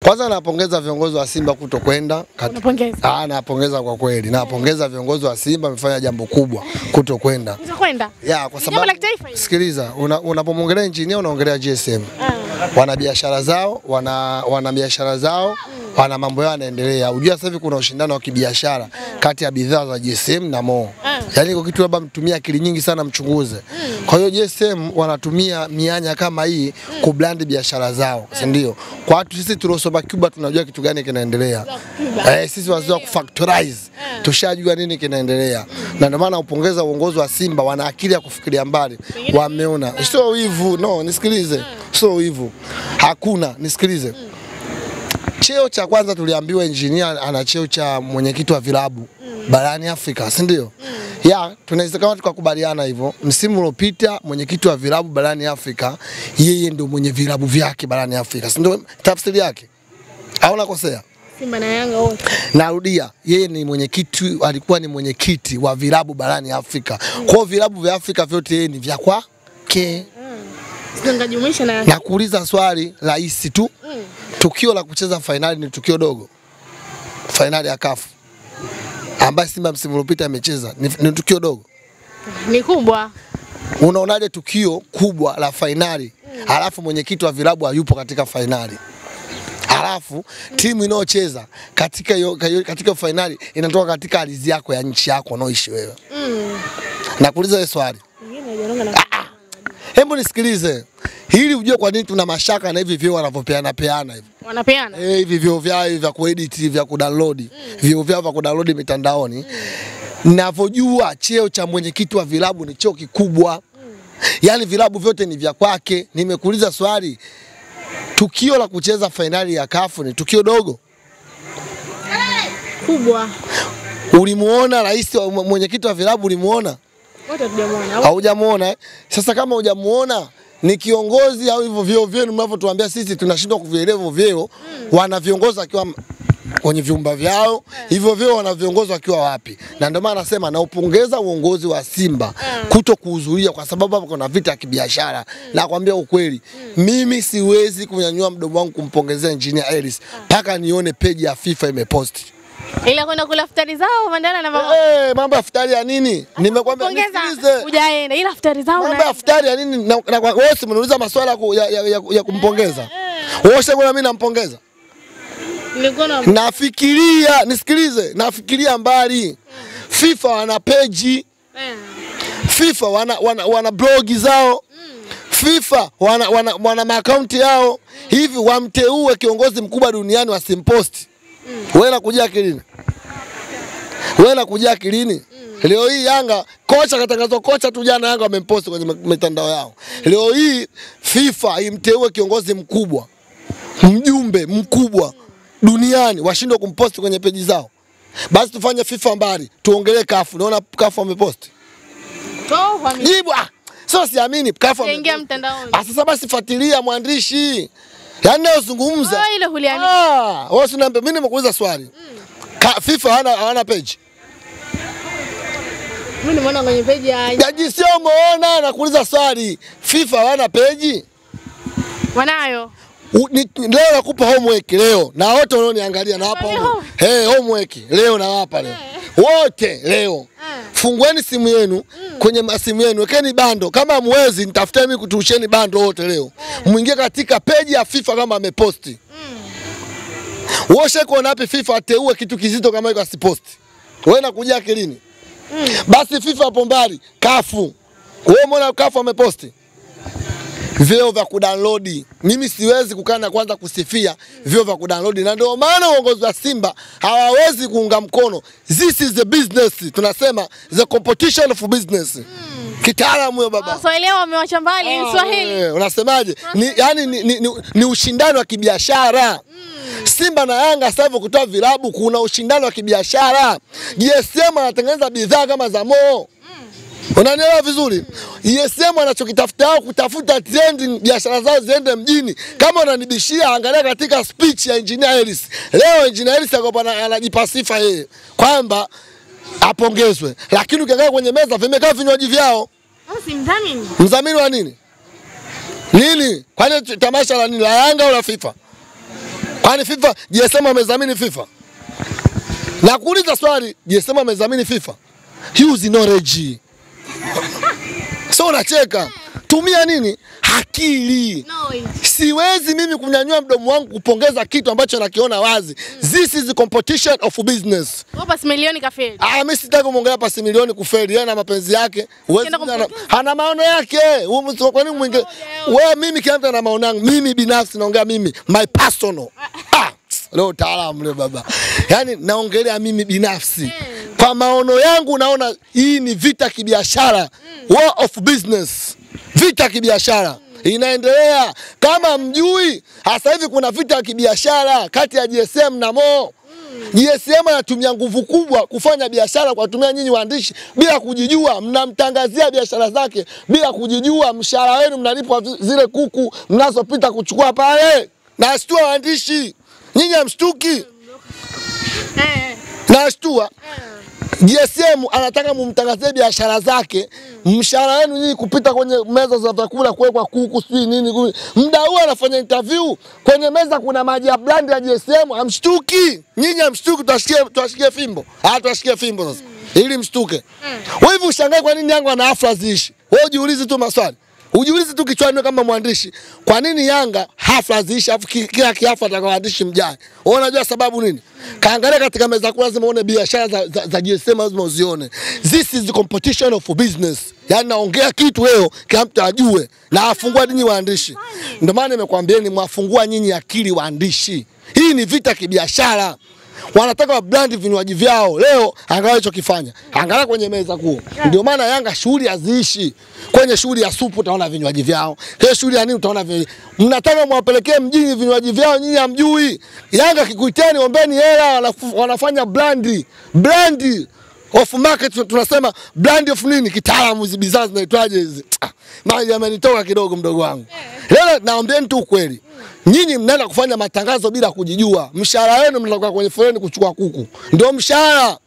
Kwanza napongeza viongozi wa Simba kutokwenda. Unapongeza? Napongeza kwa kweli. Napongeza viongozi wa Simba wamefanya jambo kubwa kutokwenda. Kutokwenda? Kwa sababu sikiliza, unapomwongelea engineer unaongelea GSM. Wana biashara zao, wana biashara zao, wana mambo yao yanaendelea. Unajua sasa hivi kuna ushindano wa kibiashara kati ya bidhaa za GSM na Mo. Yaani kwa kitu labda mtumia akili nyingi sana mchunguze. Kwa hiyo GSM wanatumia mianya kama hii kublandi biashara zao, si ndio? Kwa watu sisi tuliosoma Cuba tunajua kitu gani kinaendelea. Sisi wazee wa kufactorize tushajua nini kinaendelea. Na ndio maana upongeza uongozi wa Simba, wana akili ya kufikiria mbali. Wameona. Sio wivu, no, nisikilize. Sio wivu. Hakuna, nisikilize. Cheo cha kwanza tuliambiwa engineer ana cheo cha mwenyekiti wa vilabu barani Afrika, si ndio? Tunaweza kama tukakubaliana hivyo. Msimu uliopita mwenyekiti wa vilabu barani Afrika, yeye ndio mwenye vilabu vyake barani Afrika. Si ndio tafsiri yake? Au nakosea? Simba na Yanga wote. Narudia, yeye ni mwenyekiti, alikuwa ni mwenyekiti wa vilabu barani Afrika. Kwa vilabu vya Afrika vyote yeye ni vya kwake. Singajumuisha na Yanga. Nakuuliza swali rahisi tu. Tukio la kucheza finali ni tukio dogo? Finali ya CAF ambaye Simba msimu uliopita amecheza ni tukio dogo? Ni kubwa. Unaonaje tukio kubwa la finali alafu mwenyekiti wa vilabu hayupo katika finali? Alafu timu inayocheza katika finali inatoka katika ardhi yako ya nchi yako unaoishi wewe. Nakuuliza wewe swali. Hebu nisikilize. Hili ujue kwa nini tuna mashaka na hivi vyeo wanavyopeana hivi. Wanapeana? Hivi vyeo vyao vya kuedit, vya kudownload, vyeo vyao vya kudownload mitandaoni. Ninavyojua cheo cha mwenyekiti wa vilabu ni cheo kikubwa. Yaani vilabu vyote ni vya kwake. Nimekuuliza swali. Tukio la kucheza finali ya CAF ni tukio dogo? Kubwa. Ulimuona rais wa mwenyekiti wa vilabu, ulimuona? Wote tujamuona. Haujamuona? Sasa kama hujamuona, ni kiongozi au hivyo vyeo vyenu mnavyotuambia sisi tunashindwa kuvielewa vyeo, wana viongozi akiwa kwenye vyumba vyao, hivyo vyeo wana viongozi wakiwa wapi? Na ndio maana nasema naupongeza uongozi wa Simba kuto kuhudhuria kwa sababu hapo kuna vita ya kibiashara. Nakwambia ukweli, mimi siwezi kunyanyua mdomo wangu kumpongezea engineer Ellis mpaka nione page ya FIFA imeposti. Ila kwenda kula futari zao Mandala na mama. Mambo ya futari ya nini? Nimekwambia nisikilize. Hujaenda ila futari zao mambo ya futari ya nini? Na wewe umeniuliza maswala ya kumpongeza. Wewe sasa mimi nampongeza. Nafikiria, nisikilize, nafikiria mbali. FIFA wana page. FIFA wana blog zao. FIFA wana account yao. Hivi wamteue kiongozi mkubwa duniani wasimposti. Wewe unakuja akilini? Wewe unakuja akilini? Leo hii Yanga kocha katangazwa, kocha tu jana Yanga wamemposti kwenye mitandao yao. Leo hii FIFA imteue kiongozi mkubwa, mjumbe mkubwa duniani, washindwe kumposti kwenye peji zao. Basi tufanye FIFA mbali, tuongelee CAF. Unaona CAF wameposti? Jibu sio, siamini CAF wameingia mtandaoni. Sasa basi fuatilia mwandishi. Yaani leo zungumza. Ile huliani. Wewe usiniambie, mimi nimekuuliza swali. FIFA hawana page. Mimi nimeona kwenye page ya Jaji sio umeona, nakuuliza swali. FIFA hawana page? Wanayo. Leo nakupa homework leo. Na wote wanaoniangalia na hapa homework leo na hapa leo. Wote leo. Fungueni simu yenu, kwenye simu yenu wekeni bando. Kama hamwezi nitafute mimi kutusheni bando wote leo. Muingie katika page ya FIFA kama ameposti. Wewe kuona wapi FIFA ateue kitu kizito kama hicho asiposti? Wewe unakuja akilini? Basi FIFA hapo mbali, CAF. Wewe umeona CAF ameposti? Vyeo vya kudownload. Mimi siwezi kukaa na kwanza kusifia vyeo vya kudownload, na ndio maana uongozi wa Simba hawawezi kuunga mkono. This is the business. Tunasema the competition of business. Kitaalamu huyo baba. Waswahili wamewacha mbali Swahili. Unasemaje? Ni ushindano wa kibiashara. Simba na Yanga sasa hivi kutoa vilabu kuna ushindano wa kibiashara. GSM anatengeneza bidhaa kama za Mo. Unanielewa vizuri? GSM anachokitafuta kutafuta trending, biashara zao ziende mjini. Kama unanibishia, angalia katika speech ya engineer Ellis. Leo engineer Ellis anajipa sifa yeye kwamba apongezwe. Lakini ukiangalia kwenye meza vimekaa vinywaji vyao. Si mdhamini. Mdhamini wa nini? Nini? Kwani tamasha la nini? La Yanga au la FIFA? Kwani FIFA GSM amezamini FIFA? Na kuuliza swali, GSM amezamini FIFA? Use knowledge. So unacheka. Tumia nini? Akili. Siwezi mimi kunyanyua mdomo wangu kupongeza kitu ambacho nakiona wazi. This is the competition of business. Pasi milioni kafeli. Mimi sitaki kuongelea pasi milioni kufeli. Yeye na mapenzi yake. Hana maono yake. Kwa nini mwingi? Wewe mimi kila mtu ana maono yangu. Mimi binafsi naongea mimi my personal. Leo taalamu leo baba. Yaani naongelea mimi binafsi. Kwa maono yangu naona hii ni vita kibiashara. War of business. Vita kibiashara inaendelea. Kama mjui, sasa hivi kuna vita kibiashara kati ya GSM na Mo. GSM anatumia nguvu kubwa kufanya biashara kwa kutumia nyinyi waandishi bila kujijua. Mnamtangazia biashara zake bila kujijua. Mshahara wenu mnalipwa zile kuku mnazopita kuchukua pale. Na ashtua waandishi. Nyinyi hamshtuki. Na ashtua. GSM anataka mumtangazie biashara zake, mshahara wenu nyinyi kupita kwenye meza za vyakula kuwekwa kuku sijui nini. Muda huo anafanya interview kwenye meza kuna maji ya brand ya GSM, hamshtuki. Nyinyi hamshtuki, tuashikie fimbo. Tuashikie fimbo sasa. Ili mshtuke. Wewe hivi ushangae kwa nini Yanga ana hafla ziishi? Wewe ujiulize tu maswali. Ujiulize tu kichwani kama mwandishi, kwa nini Yanga hafla ziishi afu kila kiafa atakawaandishi mjae? Wewe unajua sababu nini? Kaangalia katika meza kula lazima uone biashara za GSM lazima uzione. This is the competition of business. Yaani naongea kitu leo kila mtu ajue na afungua nyinyi waandishi. Ndio maana nimekuambieni mwafungua nyinyi akili waandishi. Hii ni vita kibiashara. Wanataka brand vinywaji vyao. Leo angalia alichokifanya. Angalia kwenye meza kuu. Ndio maana Yanga shughuli haziishi. Kwenye shughuli ya supu utaona vinywaji vyao. Kwenye shughuli ya nini utaona mnataka mwapelekee mjini vinywaji vyao nyinyi hamjui. Yanga kikuiteni ombeni hela wanafanya brand of market tunasema brand of nini kitaalamu hizi bidhaa zinaitwaje hizi. Maji yamenitoka kidogo mdogo wangu. Leo naombeeni tu ukweli. Nyinyi mnaenda kufanya matangazo bila kujijua. Mshahara wenu mnakuwa kwenye foleni kuchukua kuku. Ndio mshahara.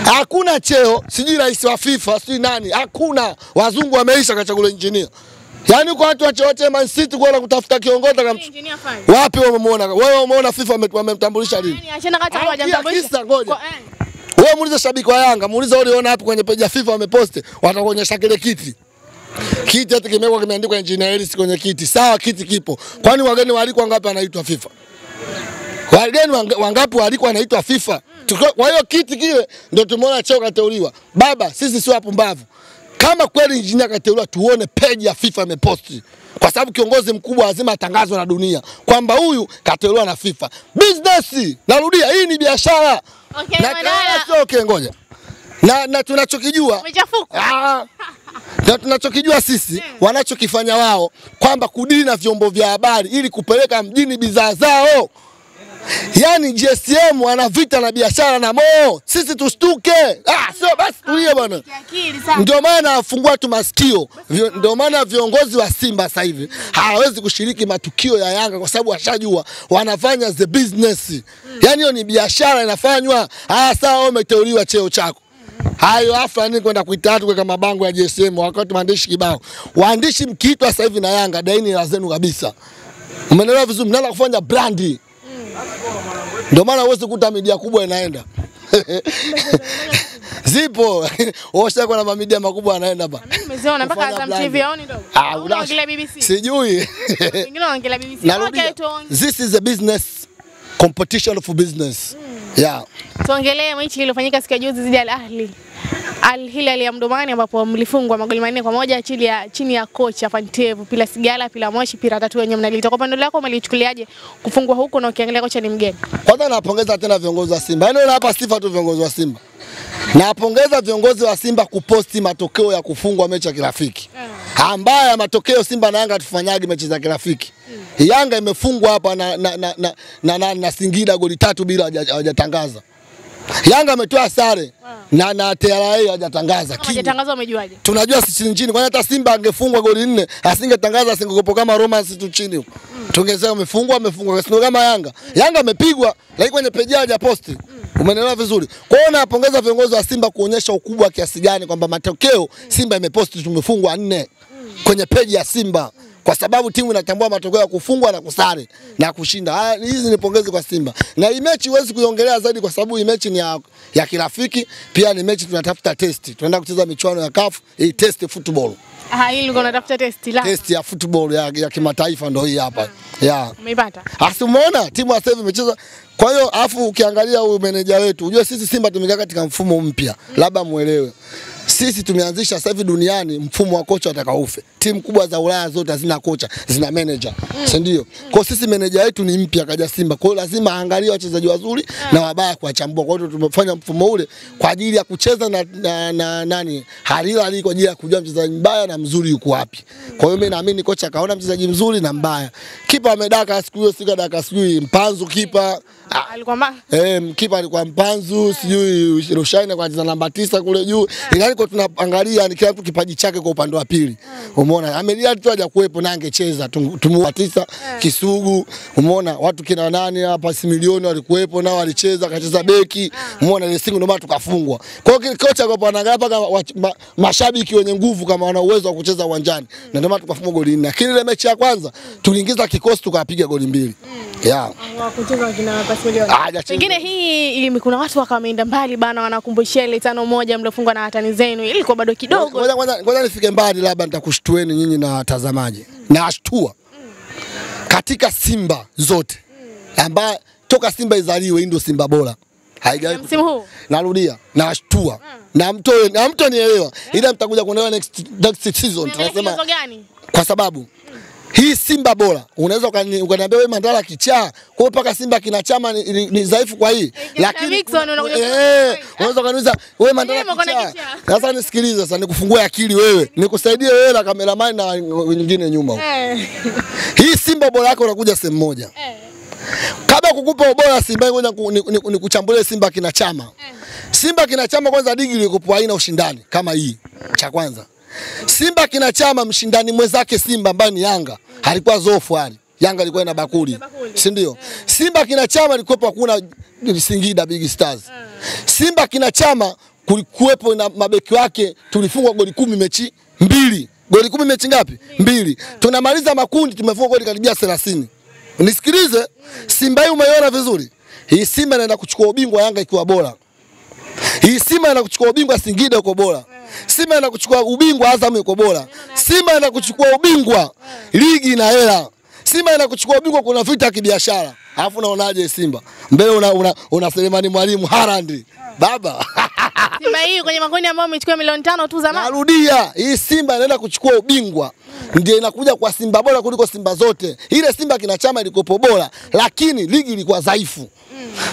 Hakuna cheo, sijui rais wa FIFA, sijui nani. Hakuna. Wazungu wameisha kachagula engineer. Yaani kwa watu wache Man City kwenda kutafuta kiongozi kama wapi wamemuona? Wewe umeona FIFA wamemtambulisha lini? Yaani achana kati moja mtambulisha. Wewe muulize shabiki wa Yanga, muulize uliona hapo kwenye page ya FIFA wameposti, watakuonyesha kile kiti. Kiti hata kimewekwa kimeandikwa Engineer Ellis kwenye kiti. Sawa kiti kipo. Kwani wageni walikuwa ngapi anaitwa FIFA? Wageni wangapi walikuwa anaitwa FIFA? Kwa hiyo kiti kile ndio tumeona cheo kateuliwa. Baba, sisi sio wapumbavu. Kama kweli engineer kateuliwa tuone page ya FIFA imeposti. Kwa sababu kiongozi mkubwa lazima atangazwe na dunia kwamba huyu kateuliwa na FIFA. Business, narudia hii ni biashara. Okay, na sio okay ngoja. Na tunachokijua na tunachokijua sisi wanachokifanya wao kwamba kudili na vyombo vya habari ili kupeleka mjini bidhaa zao. Yaani GSM ana vita na biashara na Mo. Sisi tustuke. Sio basi tulie bwana. Ndio maana afungua tu masikio. Ndio maana viongozi wa Simba sasa hivi hawawezi kushiriki matukio ya Yanga kwa sababu washajua wanafanya the business. Yaani hiyo ni biashara inafanywa. Sawa umeteuliwa cheo chako. Hayo hafla nini kwenda kuita watu kwa mabango ya GSM wakati maandishi kibao. Waandishi mkiitwa sasa hivi na Yanga daini la zenu kabisa. Umeelewa vizuri mnaanza kufanya brandi. Ndio maana uweze kukuta media kubwa inaenda. Zipo. Osha kwa na media makubwa anaenda hapa. Mimi nimeziona mpaka Azam TV aoni ndogo. Unaongelea BBC. Sijui. Wengine wanaongelea BBC. Okay, this is a business competition for business. Yeah. Tuongelee mechi iliyofanyika siku ya juzi dhidi ya Al Ahly. Al Hilal ya Mdomani ambapo mlifungwa magoli 4-1 chini ya kocha Pantev, Pila Sigala, Pila Moshi, Pira tatu wenyewe mnalita. Kwa upande wako umelichukuliaje kufungwa huko na ukiangalia kocha ni mgeni? Kwanza napongeza tena viongozi wa Simba. Yaani hapa sifa tu viongozi wa Simba. Napongeza viongozi wa Simba kuposti matokeo ya kufungwa mechi ya kirafiki. Ambaye matokeo Simba na Yanga tufanyage mechi za kirafiki. Yanga imefungwa hapa na Singida goli 3 bila hawajatangaza. Yanga ametoa sare na TRA hajatangaza. Hajatangaza umejuaje? Tunajua sisi nchini kwa hata Simba angefungwa goli 4 asingetangaza asingekopo kama Romance tu chini huko. Tungesema amefungwa sio kama Yanga. Yanga amepigwa lakini kwenye peji hajaposti. Umeelewa vizuri? Kwa hiyo napongeza viongozi wa Simba kuonyesha ukubwa wa kiasi gani kwamba matokeo Simba imeposti tumefungwa 4 kwenye peji ya Simba. kwa sababu timu inatambua matokeo ya kufungwa na kusare na kushinda. Hizi ni pongezi kwa Simba. Na hii mechi huwezi kuiongelea zaidi kwa sababu hii mechi ni ya kirafiki, pia ni mechi tunatafuta test. Tunaenda kucheza michuano ya CAF, hii test football. Hili uko unatafuta test la. Test ya football ya kimataifa ndio hii hapa. Umeipata? Umeona timu sasa hivi imecheza. Kwa hiyo afu ukiangalia huyu meneja wetu, unajua sisi Simba tumekaa katika mfumo mpya. Labda muelewe. Sisi tumeanzisha sasa hivi duniani mfumo wa kocha atakaufe. Timu kubwa za Ulaya zote hazina kocha, zina manager. Si ndio? Kwa sisi manager wetu ni mpya kaja Simba. Kwa hiyo lazima aangalie wachezaji wazuri na wabaya kuwachambua. Kwa hiyo tumefanya mfumo ule kwa ajili ya kucheza na nani? Halila kwa ajili ya kujua mchezaji mbaya na mzuri yuko wapi. Kwa hiyo mimi naamini kocha kaona mchezaji mzuri na mbaya. Kipa amedaka siku hiyo, daka sijui Mpanzu kipa. Alikuwa mbaya. Kipa alikuwa Mpanzu, sijui Rushaina kwa anacheza namba 9 kule juu. Ilani kwa tunaangalia ni kila mtu kipaji chake kwa upande wa pili. Umeona? Amelia tu haja kuepo na angecheza tumuwa 9 Kisugu. Umeona? Watu kina nani hapa Similioni walikuepo nao walicheza, akacheza beki. Umeona ile singo ndio maana tukafungwa. Kwa hiyo kocha kwa anaangalia paka mashabiki wenye nguvu kama wana uwezo wa kucheza uwanjani. Na ndio maana tukafungwa goli 4. Lakini ile mechi ya kwanza tuliingiza kikosi tukapiga goli 2. Kucheza kina Similioni. Pengine hii kuna watu wakaenda mbali bana, wanakumbushia ile 5-1 mlofungwa na watani zenu. Ilikuwa bado kidogo. Ngoja nifike mbali, labda nitakushtueni nyinyi na watazamaji. Na ashtua. Katika Simba zote ambaye toka Simba izaliwe ndio Simba bora. Haijawahi msimu huu. Narudia, na ashtua. Na mto nielewa. Ila mtakuja kuelewa next season tunasema. Kwa sababu hii Simba bora, unaweza ukaniambia wewe Mandala kichaa, kwa hiyo paka Simba kinachama ni dhaifu kwa hii. Lakini unaweza ukaniuliza wewe Mandala kichaa. Sasa nisikilize sasa, nikufungue akili wewe, nikusaidie wewe na cameraman na wengine nyuma huko. Hii Simba bora yako unakuja sehemu moja. Kabla kukupa ubora Simba, ngoja nikuchambulie Simba kinachama. Simba kinachama kwanza digili iko haina ushindani kama hii. Cha kwanza. Simba kinachama mshindani mwenzake Simba ambaye ni Yanga alikuwa zofu hali. Yanga ilikuwa ina bakuli. Si ndio? Simba kinachama ilikuwa hakuna Singida Big Stars. Simba kinachama kulikuwepo na mabeki wake, tulifungwa goli 10 mechi 2. Goli 10 mechi ngapi? 2. Tunamaliza makundi tumefungwa goli karibia 30. Nisikilize, Simba hii umeiona vizuri? Hii Simba inaenda kuchukua ubingwa Yanga ikiwa bora. Hii Simba inaenda kuchukua ubingwa Singida uko bora. Simba inaenda kuchukua ubingwa Azam yuko bora. Simba inaenda kuchukua ubingwa ligi na hela. Simba inaenda kuchukua ubingwa kuna vita ya kibiashara. Alafu unaonaje Simba? Mbele una Selemani Mwalimu Harandi. Baba. Simba hii kwenye makundi ambayo umechukua milioni 5 tu zamani. Narudia, hii Simba inaenda kuchukua ubingwa. Ndio inakuja kwa Simba bora kuliko Simba zote. Ile Simba kinachama ilikopo bora, lakini ligi ilikuwa dhaifu.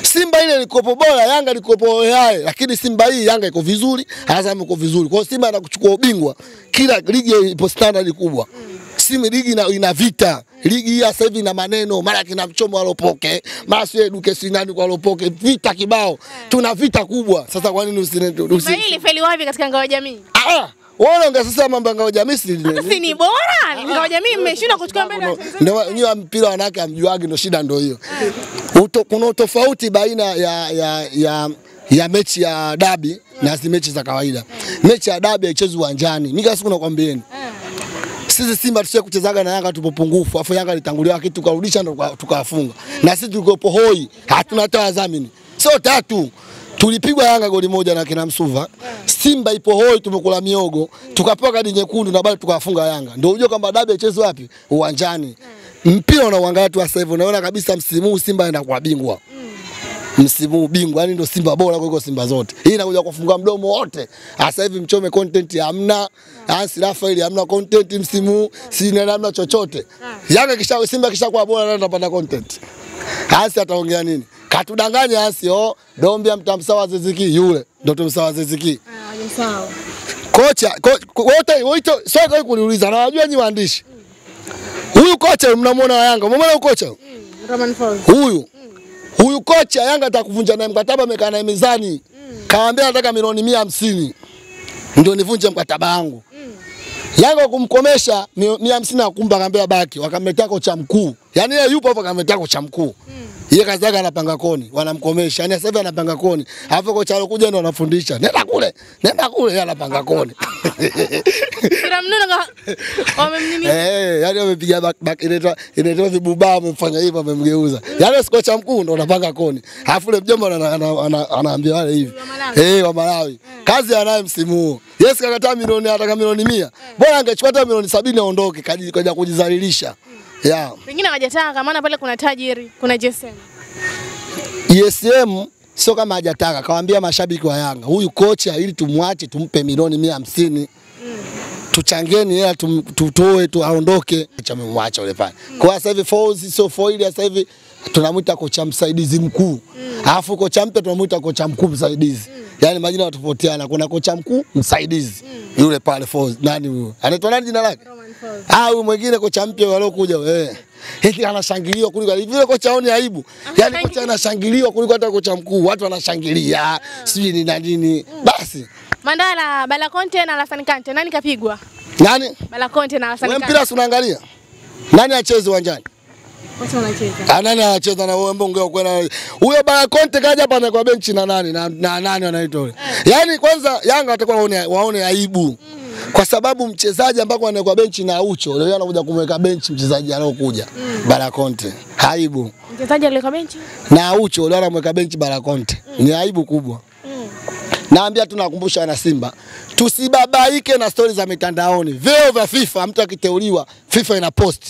Simba ile ilikopo bora, Yanga ilikopo hai, lakini Simba hii Yanga iko vizuri, Azam iko vizuri. Kwa hiyo Simba anakuchukua ubingwa. Kila ligi ipo standard kubwa. Simba ligi ina vita. Ligi hii sasa hivi ina maneno, mara kina mchomo alopoke, mara sio eduke sinani kwa alopoke, vita kibao. Tuna vita kubwa. Sasa kwa nini hili feli wapi katika ngao ya jamii? Wao ungesema mambo ya ngao jamii si ni bora. Ngao ya jamii mmeshinda kuchukua mbele. Ndio nyinyi mpira wanawake amjuagi, ndio shida ndio hiyo. Kuna tofauti baina ya mechi ya dabi na mechi za kawaida. Mechi ya dabi haichezwi uwanjani. Mimi kama siku nakwambieni. Sisi Simba tusije kuchezaga na Yanga tupo pungufu. Afu Yanga litangulia kitu tukarudisha ndo tukawafunga. Na sisi tulikopo hoi, hatuna hata wadhamini. Sio tatu. Tulipigwa Yanga goli 1 na kina Msuva. Simba ipo hoi, tumekula miogo, tukapewa kadi nyekundu na bado tukawafunga Yanga. Ndio unajua kwamba dabi ichezwe wapi? Uwanjani. Mpira unaoangalia tu sasa hivi unaona kabisa msimu huu Simba anaenda kuwa bingwa. Msimu huu bingwa, yani ndio Simba bora kuliko Simba zote. Hii inakuja kufunga mdomo wote. Sasa hivi Mchome content hamna, Ansi Rafael hamna content msimu huu, si hamna chochote. Yanga Simba kishakuwa bora na anapata content. Ansi ataongea nini? Katudanganya Ansi Dombia mtamsawa Ziziki yule. Ndio tumsawa Ziziki. Sawa. Kocha wote sio kuniuliza na wajua nyinyi waandishi. Huyu kocha mnamuona wa Yanga, umeona huyu kocha? Roman Falls. Huyu kocha Yanga atakuvunja naye mkataba, amekaa naye mezani. Kaambia nataka milioni 150. Ndio nivunje mkataba wangu. Yanga kumkomesha 150 akumba, akaambia baki, wakamletea kocha mkuu. Yaani yeye yupo hapo kametaka kocha mkuu. Yeye kazi yake anapanga koni, wanamkomesha. Yaani sasa hivi anapanga koni. Alafu kocha alokuja ndo anafundisha. Nenda kule yeye anapanga koni. Kila mnuno wamemnini. Yaani wamepiga back inaitwa vibubaa wamefanya hivyo wamemgeuza. Yaani kocha mkuu ndo anapanga koni. Alafu yule mjomba anaambia wale hivi. Wa Malawi. Kazi anayo msimu huu. Yes kakataa milioni hata milioni 100. Bora angechukua hata milioni 70 aondoke kaja kujidhalilisha. Yeah. Pengine hajataka maana pale kuna tajiri, kuna JSM. JSM sio kama hajataka, kawaambia mashabiki wa Yanga, huyu kocha ili tumwache tumpe milioni 150. Tuchangeni hela tutoe tu aondoke. Chamemwacha yule pale. Kwa sasa hivi Fauzi sio Foili sasa hivi tunamuita kocha msaidizi mkuu. Alafu kocha mpya tunamuita kocha mkuu msaidizi. Yaani majina yatofautiana, kuna kocha mkuu msaidizi. Yule pale Fauzi nani huyo? Anaitwa nani jina lake? Huyu mwingine kocha mpya waliokuja eti anashangiliwa kuliko vile kocha aone aibu. Yaani kocha anashangiliwa kuliko hata kocha mkuu. Watu wanashangilia. Sijui ni nini. Basi. Mandala, Balakonte na Alassane Kante nani kapigwa? Nani? Balakonte na Alassane Kante. Wewe mpira unaangalia? Nani acheze uwanjani? Wote wanacheza. Nani anacheza na wewe mbona kwenda? Huyo Balakonte kaja hapa na kwa benchi na nani na nani wanaitwa yule. Yaani kwanza Yanga watakuwa waone aibu. Kwa sababu mchezaji ambako anawekwa benchi na Aucho, leo anakuja kumweka benchi mchezaji anaokuja Balakonte. Aibu. Mchezaji aliyeweka benchi? Na Aucho leo anamweka benchi Balakonte. Ni aibu kubwa. Naambia tunakumbusha wana Simba, tusibabaike na stori za mitandaoni. Vyeo vya FIFA mtu akiteuliwa FIFA ina post.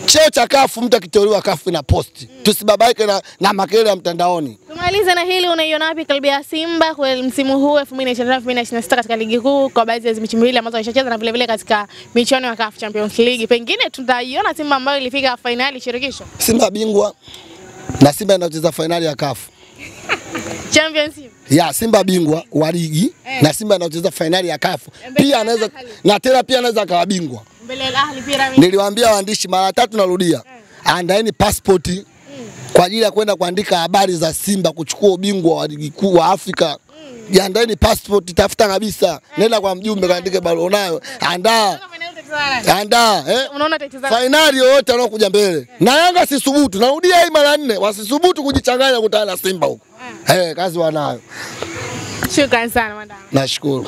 Cheo cha CAF mtu akiteuliwa CAF ina post. Tusibabaike na makelele ya mtandaoni. Tumaliza na hili, unaiona wapi klabu ya Simba kwa msimu huu 2025-2026 katika ligi kuu kwa baadhi ya mechi mbili ambazo wameshacheza na vile vile katika michuano ya CAF Champions League? Pengine tutaiona Simba ambayo ilifika finali shirikisho. Simba bingwa na Simba inacheza finali ya CAF Championship. Simba bingwa wa ligi na Simba anacheza finali ya CAF. Pia anaweza na tena pia anaweza akawa bingwa. Mbele ya Ahli pia. Niliwaambia waandishi mara 3 narudia. Andaeni passport kwa ajili ya kwenda kuandika habari za Simba kuchukua ubingwa wa ligi kuu wa Afrika. Jiandaeni passport, tafuta kabisa. Nenda kwa mjumbe kaandike barua nayo. Andaa. Unaona tatizo. Finali yote wanaokuja mbele. Na Yanga sisubutu. Narudia hii mara 4. Wasisubutu kujichanganya kutana na Simba huko. Kazi wanayo. Shukrani sana Mandala. Nashukuru.